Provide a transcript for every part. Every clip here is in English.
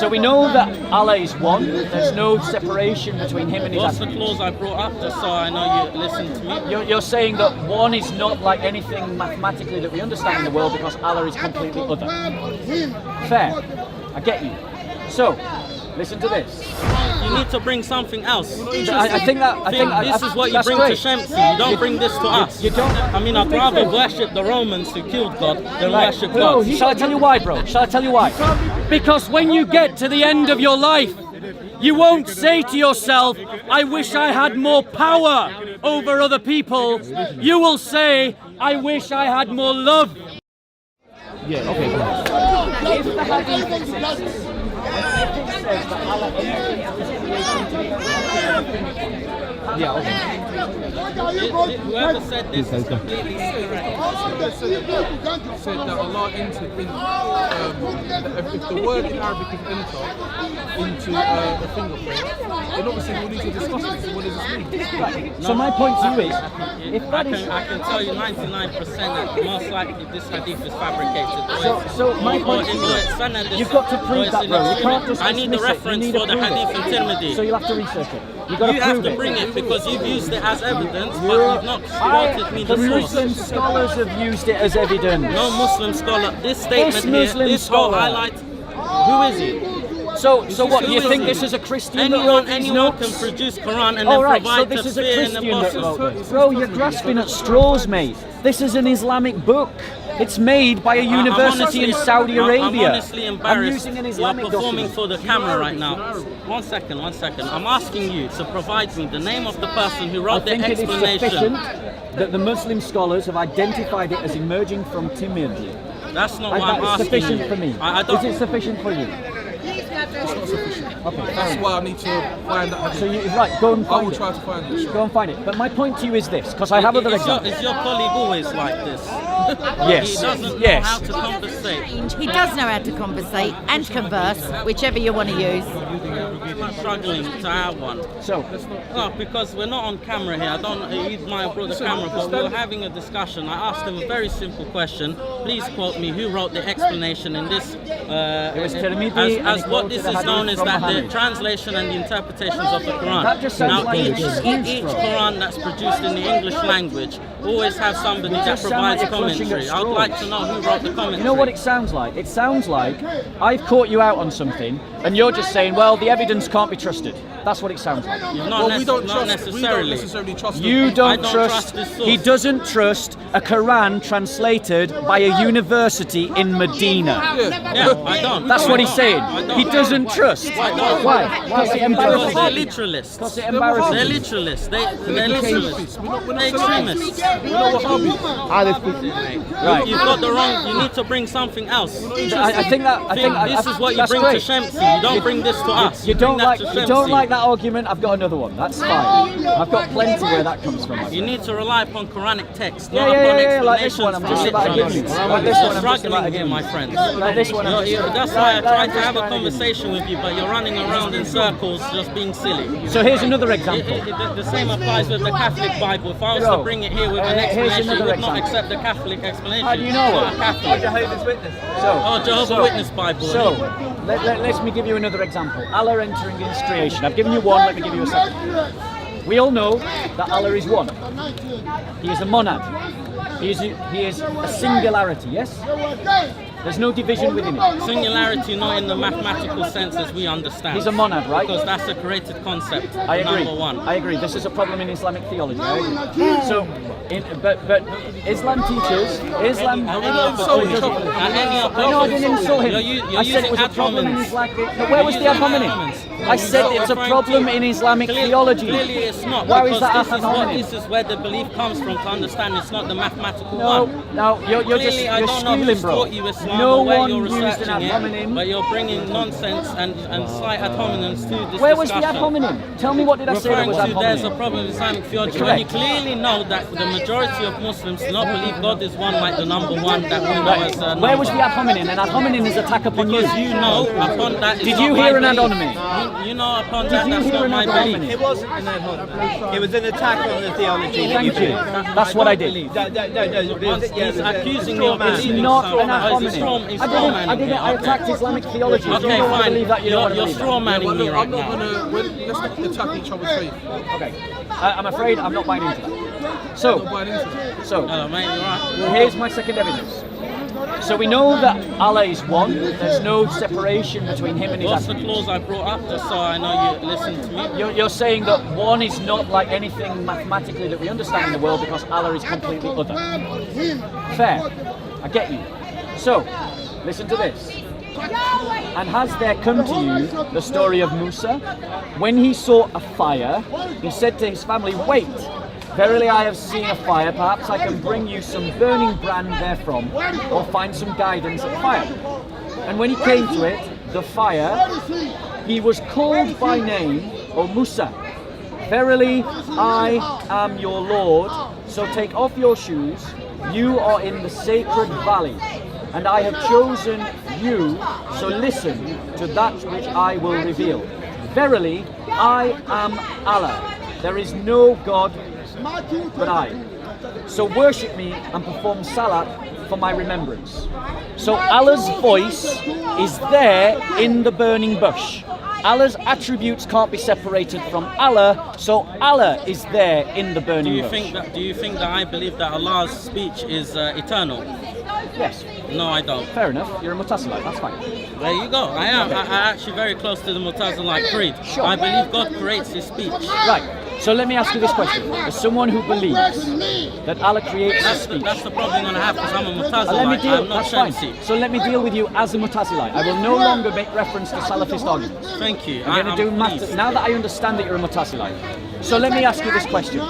So we know that Allah is one. There's no separation between him and his What's the attributes. clause I brought up, just so I know you listen to me? You're saying that one is not like anything mathematically that we understand in the world because Allah is completely other. Fair. I get you. So, listen to this. You need to bring something else. I think this is what you bring great. to Shamsi. You don't bring this to us. You don't. I mean, I'd rather worship the Romans who killed God than worship God. Shall I tell you why, bro? Shall I tell you why? Because when you get to the end of your life, you won't say to yourself, I wish I had more power over other people. You will say, I wish I had more love. Yeah, okay. If the hadith says that Allah Yeah, okay. Whoever said this is completely incorrect. Said that Allah entered in, if the word in Arabic is enter into a fingerprint, then obviously we need to discuss this. What does this mean? So my point to you is, if that is... I can tell you 99% that most likely this hadith is fabricated. So my point to you is, you've got to prove that, bro. You can't just I need the dismiss it. reference You need for to the prove hadith in Tirmidhi. So you'll have to research it. You've got to You prove have to it. bring it because you've used it as evidence, but you've not quoted me The the Muslim source. scholars have used it as evidence. No Muslim scholar. This statement here, Muslim this whole scholar. highlight. Who is he? So what, do you Who think is this he? is a Christian that wrote these Anyone can notes? produce Qur'an and Oh, then right, so provide this the is a sphere and Christian that apostles. wrote this. Bro, you're grasping at straws, mate. This is an Islamic book. It's made by a university in Saudi Arabia. I'm honestly I'm embarrassed. using an Islamic You're performing document. for the camera right now. One second. I'm asking you to provide me the name of the person who I wrote the think it is explanation. sufficient that the Muslim scholars have identified it as emerging from Timid. That's not what I'm That is asking sufficient you. for me. I don't. Is it sufficient for you? It's not sufficient. Okay. That's why I need to find that So hadith. you, right, go and I find will it. try to find it. Go and find it. But my point to you is this, because I have other examples. Is your colleague always like this? Yes. He doesn't know Yes. how to compensate. He does know how to conversate and converse, whichever you want to use. I'm not struggling to have one. So, No, because we're not on camera here. I don't. He might have brought the camera, but we were having a discussion. I asked him a very simple question. Please quote me who wrote the explanation in this. was Tirmidhi, and as he what quoted this a is hadith known as from that the Muhammad. translation and the interpretations of the Quran. That just sounds Now like each a huge Quran that's produced in the English language always have somebody that just sound like provides you're clutching at commentary. I'd like to know who wrote the commentary. you know what it sounds like? It sounds like I've caught you out on something, and you're just saying, well, the evidence can't be trusted. That's what it sounds like. Not, Well, we don't not necessarily necessarily. trust You them. don't, don't trust, trust this source. he doesn't trust a Quran translated by a university in Medina. Yeah, I don't. That's what he's saying. I don't. He doesn't trust. I don't. Why? Why is it Because embarrassing? they're literalists. Because it embarrasses They're you. literalists. They're literalists. We're They're not extremists. We're not Wahhabi. Right. You've got the wrong. You need to bring something else. I think This is what you that's bring great. to Shamsi. You don't bring this to us. You don't bring like that to you don't Shamsi. like that argument. I've got another one. That's fine. I've got plenty where that comes from. You need to rely upon Quranic text, Yeah, not yeah, upon yeah, explanations like this one. I'm from just about to give you. literalists. Like this one. You're I'm just about to struggling give here, you. my friend. Like this one. I'm just That's why I tried to just have a trying to give you. conversation with you, but you're running around in circles, just being silly. So here's another example. The same applies with the Catholic Bible. If I was Bro, to bring it here with an here's explanation, you another would not example. accept the Catholic explanation. How do you know Not it? a Catholic. Jehovah's Witness Bible. So, let me give you another example. Allah entering into creation. I've given you one, let me give you a second. We all know that Allah is one. He is a monad. He is a singularity, yes? There's no division within it. Singularity not in the mathematical sense as we understand. He's a monad, right? Because that's a created concept. I agree. Number one. I agree. This is a problem in Islamic theology. I agree. So, but Islam teaches Islam. At any No, I didn't insult him. You're I said it using was a problem in ad Islamic. No, where was the ad hominem? I said it's a problem in Islamic theology. Clearly it's not. Why because is that this ad is what hominem? this is where the belief comes from to understand it's not the mathematical No, one. no, you're just Clearly, I you're don't know squealing, who's bro. taught you Islam No or where one you're used an ad researching it, hominem. but you're bringing nonsense and slight ad hominems to this Where was the discussion. ad hominem? Tell me what did I say that Referring was ad to there's a hominem? problem with Islamic theology Correct. when you clearly know that the majority of Muslims do not believe God is one like the number one that we know as number. Where was the ad hominem? An ad hominem is attack upon you. Because you know upon that is Did not you my hear an ad belief. hominem? You know upon Did that you that's hear not an my ad belief. hominem? It wasn't an ad hominem. It was an attack on the theology. Thank you. That's what I did. No, He's accusing me of It's believing not something. an ad Oh, is hominem. it I didn't. I attacked Islamic theology. If you Okay, don't want to fine. believe that, you don't want to You're believe straw that. manning But me look, right I'm not now. let's not attack each other's faith. Okay. I'm afraid I'm not buying into that. I'm not So, buying into it. Hello, mate. You alright? here's my second evidence. So we know that Allah is one. There's no separation between Him and His What's the attributes. clause I brought up, just so I know you listen to me? You're saying that one is not like anything mathematically that we understand in the world because Allah is completely other. Fair. I get you. So, listen to this. And has there come to you the story of Musa? When he saw a fire, he said to his family, "Wait, verily I have seen a fire, perhaps I can bring you some burning brand therefrom, or find some guidance at fire." And when he came to it, the fire, he was called by name, "O Musa, verily I am your Lord, so take off your shoes, you are in the sacred valley, and I have chosen you, so listen to that which I will reveal. Verily I am Allah, there is no God but I. So worship me and perform salat for my remembrance." So Allah's voice is there in the burning bush. Allah's attributes can't be separated from Allah, so Allah is there in the burning bush. Do you think that I believe that Allah's speech is eternal? Yes, No, I don't. fair enough. You're a Mutasilite, that's fine. There you go. I am. I'm actually very close to the Mutazilite creed. Sure. I believe God creates His speech. Right, so let me ask you this question. As someone who believes that Allah creates His That's speech, the problem I'm going to have because I'm a let me Mutazilite. deal, I'm not that's fine. Shamsi. So let me deal with you as a Mutazilite. I will no longer make reference to Salafist arguments. Thank you. I'm going to do math pleased. now that I understand that you're a Mutasilite. So let me ask you this question.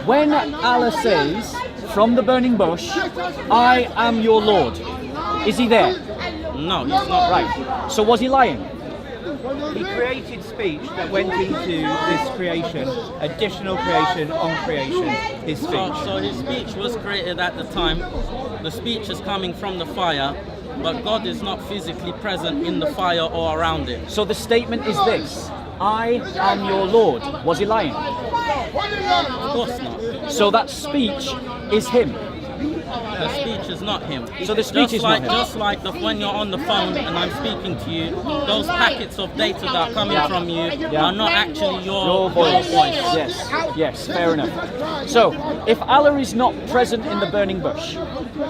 When Allah says from the burning bush, "I am your Lord," is He there? No, He's not. Right. So was He lying? He created speech that went into this creation, additional creation on creation, his speech. So His speech was created at the time. The speech is coming from the fire, but God is not physically present in the fire or around it. So the statement is this: "I am your Lord." Was He lying? Of course not. So that speech is Him. The speech is not Him. So the speech is not Him. Just like when you're on the phone and I'm speaking to you, those packets of data that are coming from you are not actually your voice. voice. Yes, fair enough. So, if Allah is not present in the burning bush,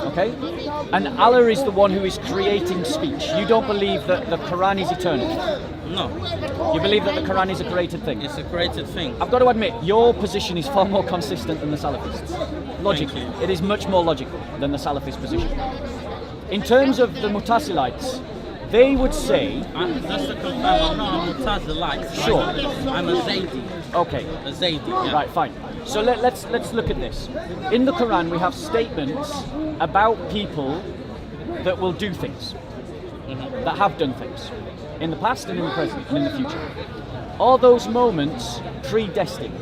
okay, and Allah is the one who is creating speech, you don't believe that the Qur'an is eternal. No, You believe that the Qur'an is a created thing. it's a created thing. I've got to admit, your position is far more consistent than the Salafists. Logically, Thank you. it is much more logical than the Salafist position. In terms of the Mutasilites, they would say, Just to confirm, I'm not a Mutazilite. Sure. I'm a Zaydi. okay, A Zaydi, yeah. right, fine. So let's look at this. In the Quran, we have statements about people that will do things, that have done things, in the past and in the present and in the future. Are those moments predestined?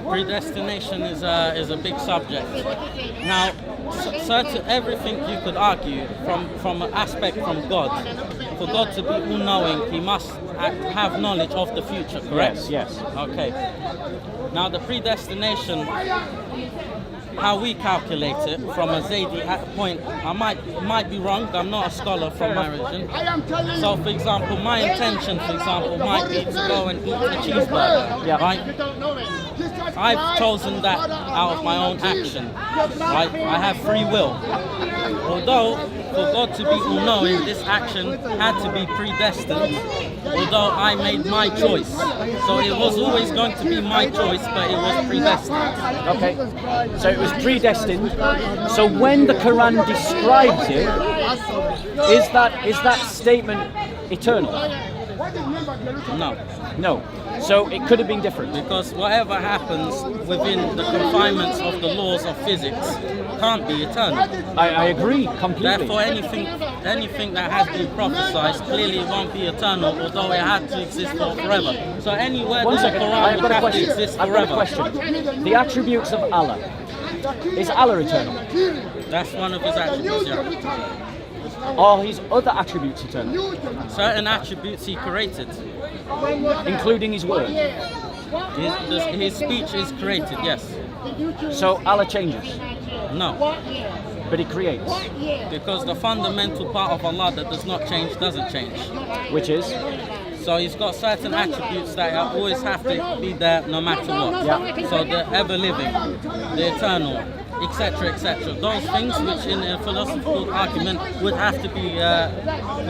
Predestination is a big subject. Now, certain everything you could argue from an aspect from God. For God to be all-knowing, He must have knowledge of the future. Correct? Yes. Okay. Now, the predestination, how we calculate it from a Zaydi point, I might be wrong. I'm not a scholar from my religion. So, for example, my intention, might be to go and eat a cheeseburger. Yeah. Right? I've chosen that out of my own action. Right? I have free will. Although, for God to be all-knowing, this action had to be predestined. Although I made my choice. So it was always going to be my choice, but it was predestined. Okay. So it was predestined. So when the Quran describes it, is that statement eternal? No. No. So it could have been different. Because whatever happens within the confinements of the laws of physics can't be eternal. I agree completely. Therefore, anything that has been prophesied clearly won't be eternal, although it had to exist for forever. So anywhere One in the second, Quran I've would got a have to question. exist I've got a forever. question. The attributes of Allah. Is Allah eternal? That's one of His attributes, yeah. Are His other attributes eternal? Certain attributes He created. Including His word. His speech is created, yes. So Allah changes. No, But He creates, because the fundamental part of Allah that does not change doesn't change. which is So He's got certain attributes that always have to be there no matter what. Yeah. So the ever-living, the eternal, etc., etc. Those things which in a philosophical argument would have to be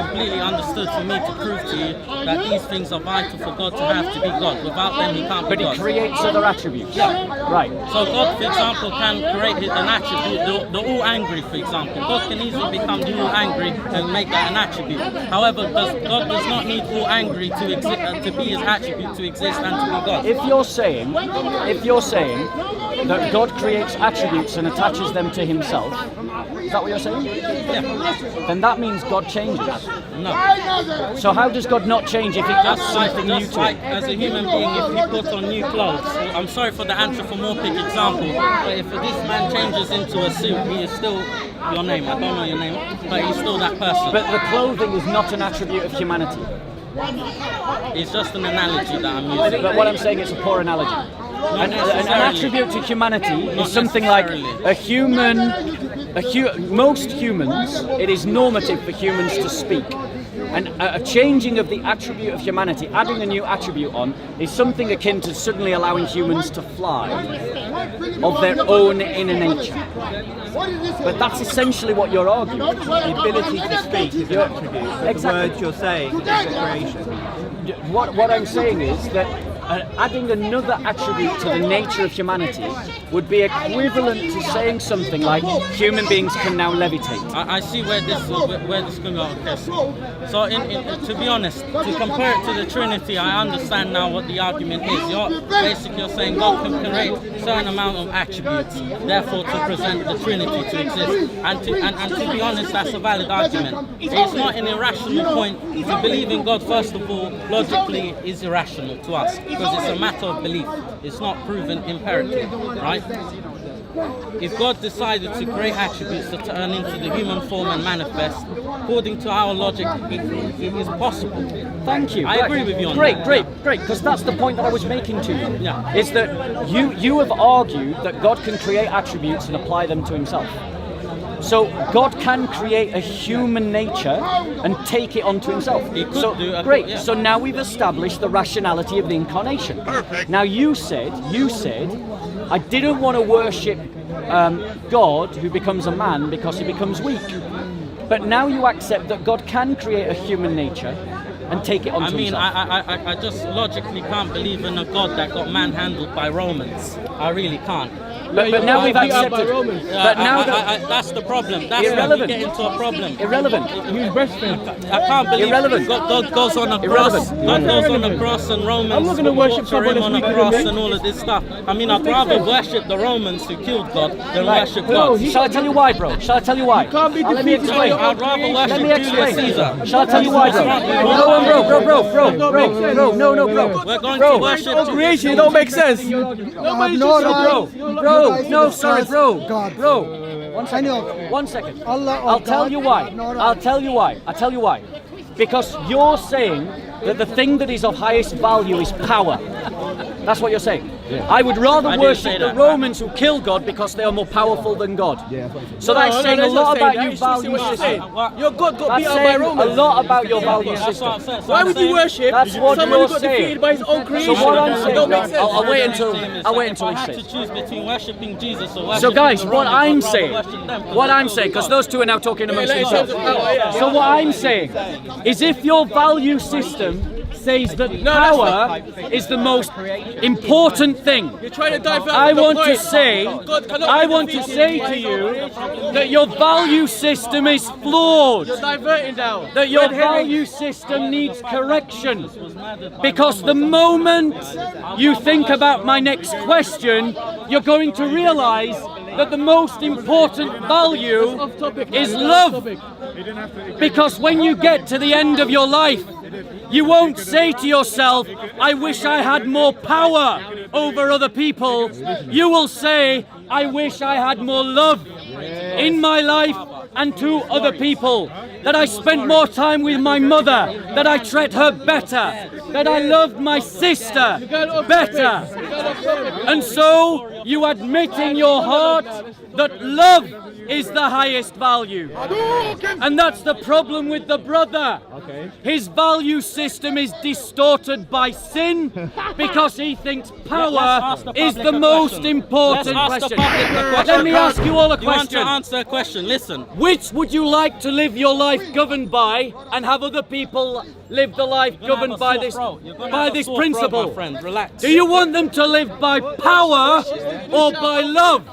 completely understood for me to prove to you that these things are vital for God to have to be God. Without them, He can't be but He God. creates other attributes. Right. So God, for example, can create an attribute, the all angry, for example. God can easily become the all angry and make that an attribute. However, God does not need all angry to exist, to be His attribute to exist and to be God. If you're saying that God creates attributes and attaches them to Himself, is that what you're saying? Yeah. Then that means God changes. No. So how does God not change if He adds Just like, something new to like it? as a human being, if he puts on new clothes, I'm sorry for the anthropomorphic example, but if this man changes into a suit, he is still your name. I don't know your name, but he's still that person. But the clothing is not an attribute of humanity. It's just an analogy that I'm using. But what I'm saying is a poor analogy. An necessarily. attribute to humanity Not is something like necessarily. a human. Most humans, it is normative for humans to speak. And a changing of the attribute of humanity, adding a new attribute on, is something akin to suddenly allowing humans to fly of their own inner nature. But that's essentially what you're arguing. The ability to speak is an attribute. The Exactly. words you're saying is a creation. What I'm saying is that adding another attribute to the nature of humanity would be equivalent to saying something like human beings can now levitate. I see where this can go. Okay. So, to be honest, to compare it to the Trinity, I understand now what the argument is. You're saying God can create a certain amount of attributes, therefore to present the Trinity to exist. And to be honest, that's a valid argument. It's not an irrational point. To believe in God, first of all, logically is irrational to us because it's a matter of belief. It's not proven empirically, right? If God decided to create attributes to turn into the human form and manifest, according to our logic, it is possible. Thank you. I agree with you on great, that. Great, because that's the point that I was making to you. Yeah. Is that you have argued that God can create attributes and apply them to Himself. So God can create a human nature and take it onto Himself. He could So do. great. Yeah. So now we've established the rationality of the Incarnation. Perfect. Now you said, I didn't want to worship God who becomes a man because He becomes weak. But now you accept that God can create a human nature and take it onto Himself. I just logically can't believe in a God that got manhandled by Romans. I really can't. But now we've accepted. But now that's the problem. That's Irrelevant. where we get into a problem. Irrelevant. I can't believe Irrelevant. God goes on a cross. Irrelevant. God goes on a cross and Romans I'm not gonna worship torture someone him on that's a weaker cross than me. and all of this stuff. I mean, I'd rather worship the Romans who killed God than worship No, God. Shall I tell you why, bro? Shall I tell you why? can't be Let me defeated explain. by your I'd rather Let worship me Julius explain. Caesar. Shall I tell you why, bro? We're going to worship Creation, it don't make sense. Bro, one second. I'll tell you why. Because you're saying that the thing that is of highest value is power. That's what you're saying. I would rather I didn't say worship the that. Romans who kill God because they are more powerful than God. So that's saying a lot about your value system. Your God got That's beat up by saying a Romans. lot about your value That's what I'm system. saying. So Why I'm would you saying- worship That's what someone you're who got saying. defeated by his own creation? So what I'm It saying, don't make sense. I'll wait until If he I had to says. choose between worshipping Jesus or So worshipping guys, the what Romans, I'm I'd rather saying, worship them because those two are now talking amongst like themselves. yeah. So what I'm saying is if your value system says that power is the most important thing, You're trying to divert I the want to point. say God cannot be defeated. to you that your value system is flawed. You're diverting now. That your Red herring. value system needs correction. Because the moment you think about my next question, you're going to realize that the most important value Off topic. is Off love. topic. Because when you get to the end of your life, you won't say to yourself, I wish I had more power over other people. You will say, I wish I had more love in my life and to other people. That I spent more time with my mother, that I treat her better, that I loved my sister better. And so you admit in your heart that love is the highest value. And that's the problem with the brother. His value system is distorted by sin because he thinks power is the most important question. Let me ask you all a You want to question. answer a question? Listen. Which would you like to live your life governed by and have other people live the life governed by this principle? My friend, relax. Do you want them to live by power or by love?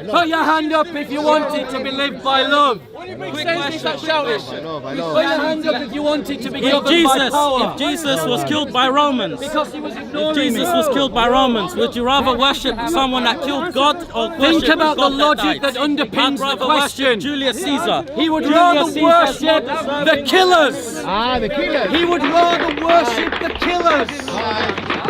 Put your hand up if you want it to be lived by love. Quick question. Put your hand up if you want it to be governed by power. If Jesus was killed by Romans, Because he was if ignoring Jesus it. was killed by Romans, would you rather worship someone that killed God or Think worship about the God logic that died? underpins I'd the rather question. worship Julius Caesar. He would Julius rather Caesar's worship more the deserving. killers. The killer. He would rather worship the killers.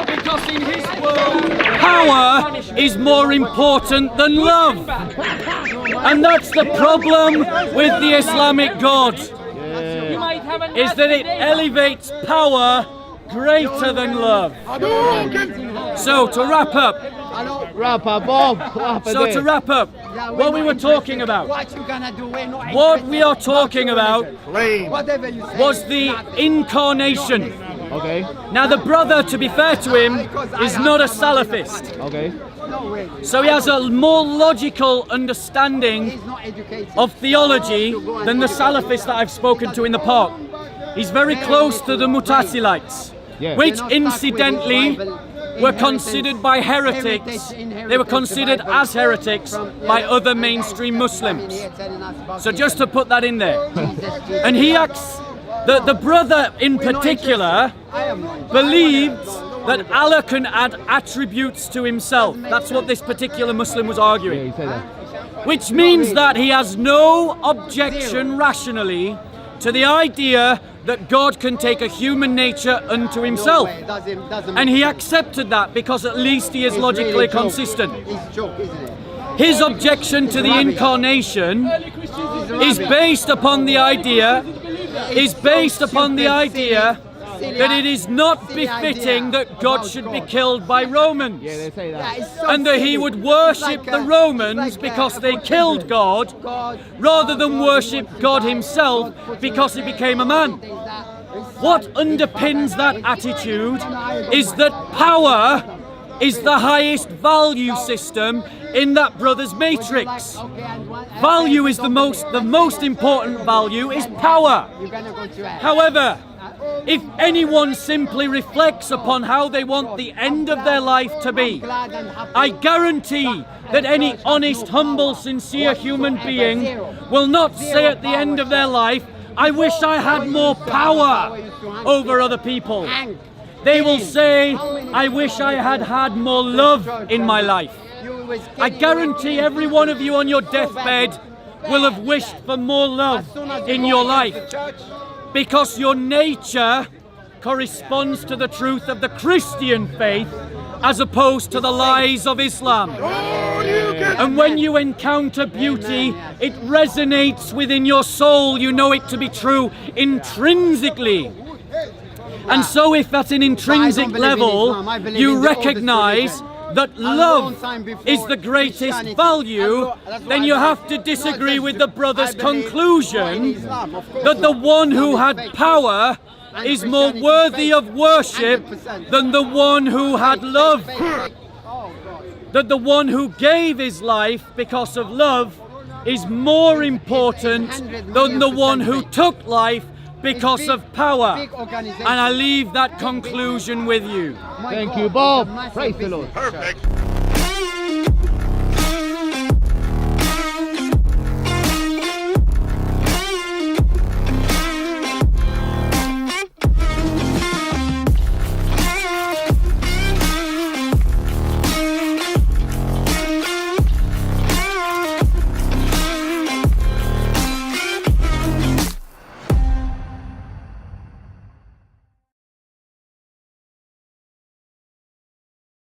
Because in his world, power is more important than love. And that's the problem with the Islamic God. Is that it elevates power greater than love. So to wrap up, what we were talking about, what we are talking about was the Incarnation. Now the brother, to be fair to him, is not a Salafist. So he has a more logical understanding of theology than the Salafists that I've spoken to in the park. He's very close to the Mu'tazilites, which incidentally were considered by heretics. They were considered as heretics by other mainstream Muslims. So just to put that in there. And he acts, the brother in particular believed that Allah can add attributes to himself. That's what this particular Muslim was arguing. Which means that he has no objection rationally to the idea that God can take a human nature unto himself. And he accepted that because at least he is logically consistent. His objection to the Incarnation is based upon the idea that it is not befitting that God should be killed by Romans. And that he would worship the Romans because they killed God, rather than worship God himself because he became a man. What underpins that attitude is that power is the highest value system in that brother's matrix. Value is the most important value is power. However, if anyone simply reflects upon how they want the end of their life to be, I guarantee that any honest, humble, sincere human being will not say at the end of their life, I wish I had more power over other people. They will say, I wish I had had more love in my life. I guarantee every one of you on your deathbed will have wished for more love in your life. Because your nature corresponds to the truth of the Christian faith as opposed to the lies of Islam. And when you encounter beauty, it resonates within your soul. You know it to be true intrinsically. And so if at an intrinsic level you recognize that love is the greatest value, then you have to disagree with the brother's conclusion that the one who had power is more worthy of worship than the one who had love. That the one who gave his life because of love is more important than the one who took life because of power. And I leave that conclusion with you. Thank you, Bob. Praise the Lord. Perfect.